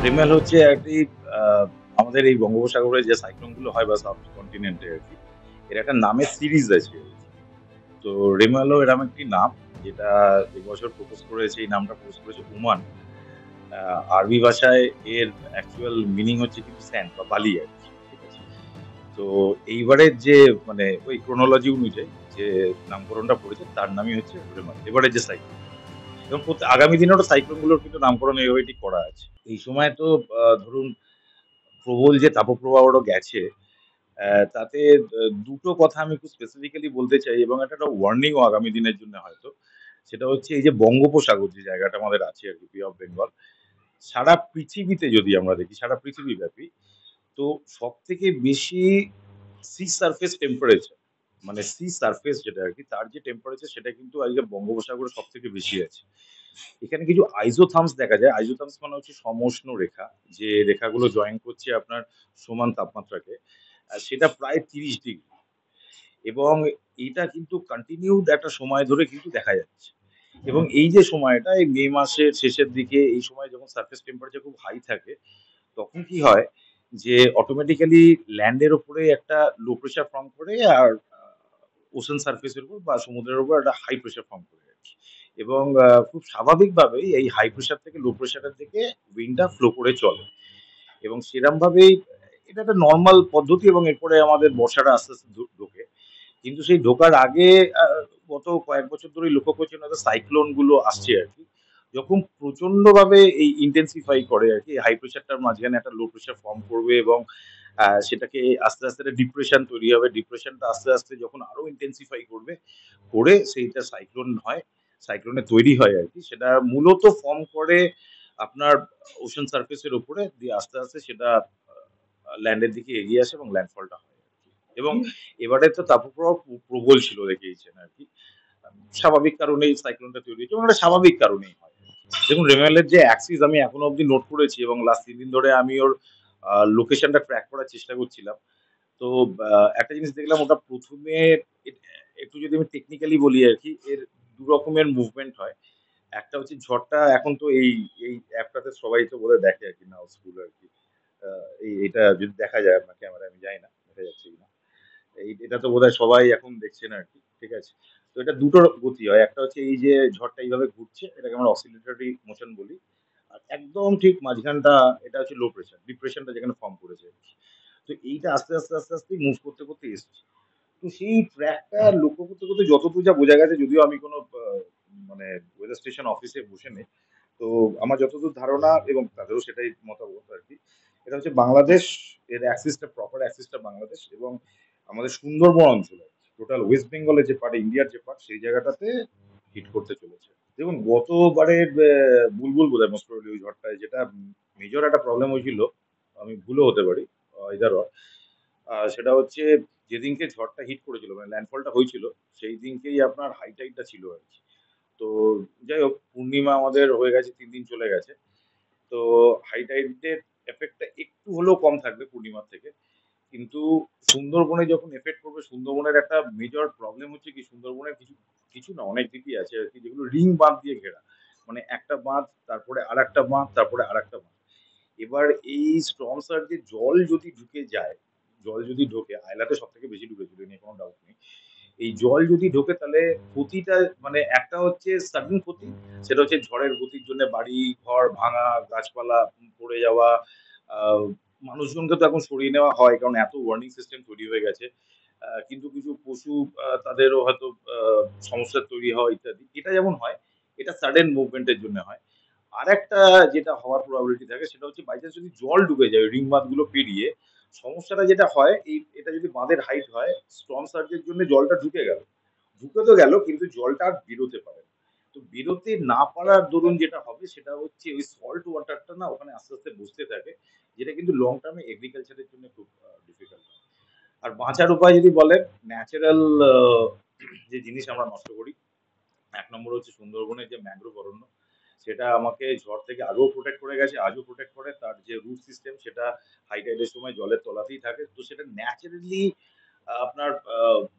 Remal হচ্ছে একটি আমাদের এই বঙ্গোপসাগরে যে সাইক্লোন গুলো হয় বা সাব কন্টিনেন্টে আর কি, এর একটা নামের সিরিজ আছে আর কি। তো রেমেলও এরকম একটি নাম, যেটা এবছর প্রপোজ করেছে, এই নামটা প্রপোজ করেছে ওমান। আরবি ভাষায় এর অ্যাকচুয়াল মিনিং হচ্ছে কিন্তু স্যান্ড বা বালি আর কি। ঠিক আছে? তো এইবারের যে মানে ওই ক্রোনোলজি অনুযায়ী যে নামকরণটা পড়েছে তার নামই হচ্ছে রেমাল, এবারের যে সাইক্লোন। এবং আগামী দিনেরও সাইক্লোন গুলোর কিন্তু নামকরণ এইভাবে ঠিক করা আছে। এই সময় তো ধরুন প্রবল যে তাপপ্রবাহটা গেছে, তাতে দুটো কথা আমি খুব স্পেসিফিক্যালি বলতে চাই এবং একটা ওয়ার্নিংও আগামী দিনের জন্য হয়তো। সেটা হচ্ছে এই যে বঙ্গোপসাগর যে জায়গাটা আমাদের আছে আরকি, বে অফ বেঙ্গল। সারা পৃথিবীতে যদি আমরা দেখি, সারা পৃথিবীব্যাপী, তো সবথেকে বেশি সি সারফেস টেম্পারেচার, মানে সি সারফেস যেটা আরকি, তার যে টেম্পারেচার সেটা কিন্তু আজকে বঙ্গোপসাগরে সবথেকে বেশি আছে। এখানে কিছু আইসোথার্মস দেখা যায়। আইসোথার্মস মানে হচ্ছে সমউষ্ণ রেখা। যে রেখাগুলো জয়েন করছে আপনার সমান তাপমাত্রাকে। সেটা প্রায় ৩০ ডিগ্রি, এবং এটা কিন্তু কন্টিনিউড একটা সময় ধরে কিন্তু দেখা যাচ্ছে। এবং এই যে সময়টা, এই মে মাসের শেষের দিকে এই সময় যখন সারফেস টেম্পারেচার খুব হাই থাকে, তখন কি হয় যে অটোমেটিক্যালি ল্যান্ডের উপরে একটা লো প্রেশার ফর্ম করে, আর ওশেন সারফেসের উপর বা সমুদ্রের উপর একটা হাই প্রেশার ফর্ম করে আর কি। এবং খুব স্বাভাবিকভাবেই এই হাই প্রেশার থেকে লো প্রেশারের দিকে উইন্ডটা ফ্লো করে চলে। এবং সেরমভাবেই এটা একটা নরমাল পদ্ধতি, এবং এরপরে আমাদের বর্ষাটা আস্তে, আস্তে ঢোকে। কিন্তু সেই ঢোকার আগে আ গত কয়েক বছর ধরেই লক্ষ্য করছি হয়তো সাইক্লোন গুলো আসছে আরকি। যখন প্রচন্ডভাবে এই ইনটেনসিফাই করে আরকি, হাই প্রেশারটার মাঝখানে একটা লো প্রেশার ফর্ম করবে, এবং সেটাকে আস্তে, আস্তে একটা ডিপ্রেশন তৈরি হবে। ডিপ্রেশনটা আস্তে, আস্তে যখন আরো ইনটেনসিফাই করবে, করে সেইটা সাইক্লোন হয়। সাইক্লোনের তৈরি হয় আরকি। সেটা মূলত ফর্ম করে আপনার ওশেন সারফেস এর উপরে, দিয়ে আস্তে, আস্তে সেটা ল্যান্ডের দিকে এগিয়ে আসে এবং ল্যান্ডফলটা হয় আরকি। এবং এবারে তো তাপপ্রবাহ প্রবল ছিল দেখেইছেন আরকি। স্বাভাবিক কারণেই সাইক্লোনটা তৈরি হয়েছে, এবং এটা স্বাভাবিক কারণেই হয়। দেখুন রেমেলের যে অ্যাক্সিস আমি এখনো অব্দি নোট করেছি, এবং লাস্ট ৩ দিন ধরে আমি ওর লোকেশনটা ট্র্যাক করার চেষ্টা করছিলাম। তো একটা জিনিস দেখলাম, ওটা ১ম এ একটু যদি আমি টেকনিক্যালি বলি আরকি, এর ২ রকমের মুভমেন্ট হয়। একটা হচ্ছে ঝড়টা, এখন তো এই অ্যাপটাতে সবাই তো বোধহয় দেখে আরকি, নাও স্কুল আরকি। আ এটা যদি দেখা যায় আপনার ক্যামেরায়, আমি জানি না দেখা যাচ্ছে কিনা। এটা তো বোধহয় সবাই এখন দেখছেন আরকি। ঠিক আছে? তো এটা ২ টো গতি হয়। একটা হচ্ছে এই যে ঝড়টা এইভাবে ঘুরছে, এটাকে আমরা অসিলেটরি মোশন বলি। আর একদম ঠিক মাঝখানটা, এটা হচ্ছে লো প্রেশার। ডিপ্রেশনটা যেখানে ফর্ম করেছে আরকি। তো এইটা আস্তে, আস্তে, আস্তে, আস্তে মুভ করতে, করতে এসছে। তো সেই ট্র্যাকটা লক্ষ্য করতে, করতে যতদূর যা বোঝা গেছে, যদিও আমি কোনো মানে ওয়েদার স্টেশন অফিসে বসে নেই। তো আমার যতদূর ধারণা, এবং তাদেরও সেটাই মতামত আরকি। এটা হচ্ছে বাংলাদেশ, এর অ্যাক্সিস টা, প্রপার অ্যাক্সিস টা বাংলাদেশ, এবং আমাদের সুন্দরবন অঞ্চলে টোটাল ওয়েস্ট বেঙ্গলের যে পার্ট, ইন্ডিয়ার যে পার্ট, সেই জায়গাটাতে হিট করতে চলেছে। দেখুন গতবারের বুলবুল বোধহয় মোস্ট প্রবাবলি ওই ঝড়টায়, যেটা মেজর একটা প্রবলেম হয়েছিল, আমি ভুলও হতে পারি, either or, সেটা হচ্ছে যেদিনকে ঝড়টা হিট করেছিল, মানে ল্যান্ডফলটা হয়েছিল, সেই দিনকেই আপনার হাই টাইডটা ছিল আরকি। তো যাই হোক, পূর্ণিমা আমাদের হয়ে গেছে, ৩ দিন চলে গেছে। তো হাই টাইডের এফেক্টটা একটু হলেও কম থাকবে পূর্ণিমার থেকে। কিন্তু সুন্দরবনে যখন এফেক্ট করবে, সুন্দরবনের একটা মেজর প্রবলেম হচ্ছে কি, সুন্দরবনের কিছু, কিছু না অনেক দ্বীপই আছে আরকি, যেগুলো রিং বাঁধ দিয়ে ঘেরা। মানে একটা বাঁধ, তারপরে আরেকটা বাঁধ, তারপরে আরেকটা বাঁধ। এবার এই স্টর্ম সার্জে জল যদি ঢুকে যায়, জল যদি ঢোকে, আয়লাতে সবথেকে বেশি ঢুকেছিল, এ নিয়ে কোনো ডাউট নেই। এই জল যদি ঢোকে, তাহলে ক্ষতিটা মানে একটা হচ্ছে সাডেন ক্ষতি, সেটা হচ্ছে ঝড়ের গতির জন্য বাড়ি ঘর ভাঙা, গাছপালা পড়ে যাওয়া। আহ, মানুষজনকে তো এখন সরিয়ে নেওয়া হয়, কারণ এত ওয়ার্নিং সিস্টেম তৈরি হয়ে গেছে। কিন্তু কিছু পশু, তাদেরও হয়তো সমস্যা তৈরি হয় ইত্যাদি, এটা যেমন হয়, এটা সাডেন মুভমেন্টের জন্য হয়। আরেকটা যেটা হওয়ার প্রবাবিলিটি থাকে, সেটা হচ্ছে বাই চান্স যদি জল ডুবে যায় রিং বাঁধগুলো পেরিয়ে, সমস্যাটা যেটা হয়, এটা যদি বাঁধের হাইট হয়, স্টর্ম সার্জের জন্য জলটা ঢুকে গেল। ঢুকে তো গেল, কিন্তু জলটা আর বেরোতে পারে না। তো বেরোতে না পারার দরুন যেটা হবে, সেটা হচ্ছে ওই সল্ট ওয়াটারটা না ওখানে আস্তে, আস্তে বসতে থাকে। যেটা কিন্তু লং টার্মে এগ্রিকালচারের জন্য খুব ডিফিকাল্ট হয়। আর বাঁচার উপায় যদি বলেন, ন্যাচারাল যে জিনিস আমরা নষ্ট করি, ১ নম্বর হচ্ছে সুন্দরবনের যে ম্যানগ্রোভ অরণ্য, সেটা আমাকে ঝড় থেকে আগেও প্রোটেক্ট করে গেছে, আজও প্রোটেক্ট করে। তার যে রুট সিস্টেম, সেটা হাই টাইড এর সময় জলের তলাতেই থাকে। তো সেটা ন্যাচারালি আপনার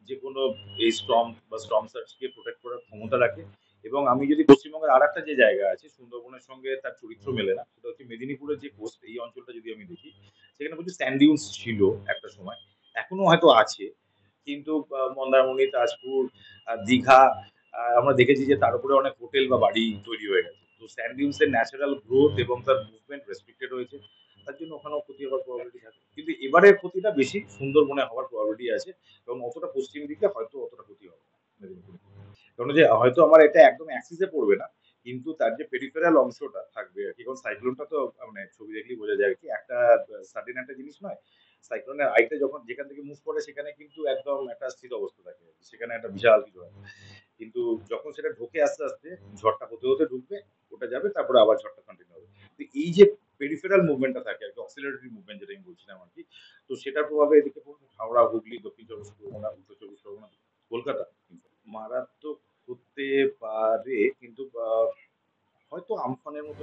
যেকোনো এই স্টর্ম বা স্টর্ম সার্জ কে প্রোটেক্ট করার ক্ষমতা রাখে। এবং আমি যদি পশ্চিমবঙ্গের আরেকটা যে জায়গা আছে সুন্দরবনের সঙ্গে তার চরিত্র মেলে না, সেটা হচ্ছে মেদিনীপুরের যে কোস্ট এই অঞ্চলটা যদি আমি দেখি, সেখানে প্রচুর স্যান্ড ডিউনস ছিল একটা সময়। এখনো হয়তো আছে। কিন্তু মন্দারমণি, তাজপুর, দীঘা আমরা দেখেছি যে তার উপরে অনেক হোটেল বা বাড়ি তৈরি হয়ে গেছে। তো স্যান্ড ডিউনস এর ন্যাচারাল গ্রোথ এবং তার মুভমেন্ট রেস্ট্রিক্টেড হয়েছে। তার জন্য ওখানেও ক্ষতি হওয়ার প্রবাবিলিটি থাকে। কিন্তু এবারের ক্ষতিটা বেশি সুন্দরবনে হওয়ার প্রবাবিলিটি আছে এবং অতটা পশ্চিম দিকে হয়তো অতটা ক্ষতি হবে না মেদিনীপুরে। কারণ যে হয়তো আমার এটা একদম অ্যাক্সিস এ পড়বে না। কিন্তু তার যে পেরিফেরাল অংশটা থাকবে আরকি। কারণ সাইক্লোনটা তো মানে ছবি দেখলেই বোঝা যায় আরকি। একটা সাডেন একটা জিনিস নয়। সাইক্লোনের আইটা যখন যেখান থেকে মুভ করে সেখানে কিন্তু একদম একটা স্থির অবস্থা থাকে। সেখানে একটা বিশাল কিছু হয়। কিন্তু যখন সেটা ঢোকে আস্তে, আস্তে ঝড়টা হতে ঢুকবে, ওটা যাবে তারপরে আবার ঝড়টা কন্টিনিউ হবে। তো এই যে পেরিফেরাল মুভমেন্টটা থাকে আরকি অক্সিলারি মুভমেন্ট যেটা আমি বলছিলাম আরকি। তো সেটার প্রভাবে এদিকে পড়বে হাওড়া, হুগলি, দক্ষিণ চব্বিশ পরগনা, উত্তর চব্বিশ পরগনা, কলকাতা। মারাত্মক হতে পারে কিন্তু হয়তো আমফানের মতো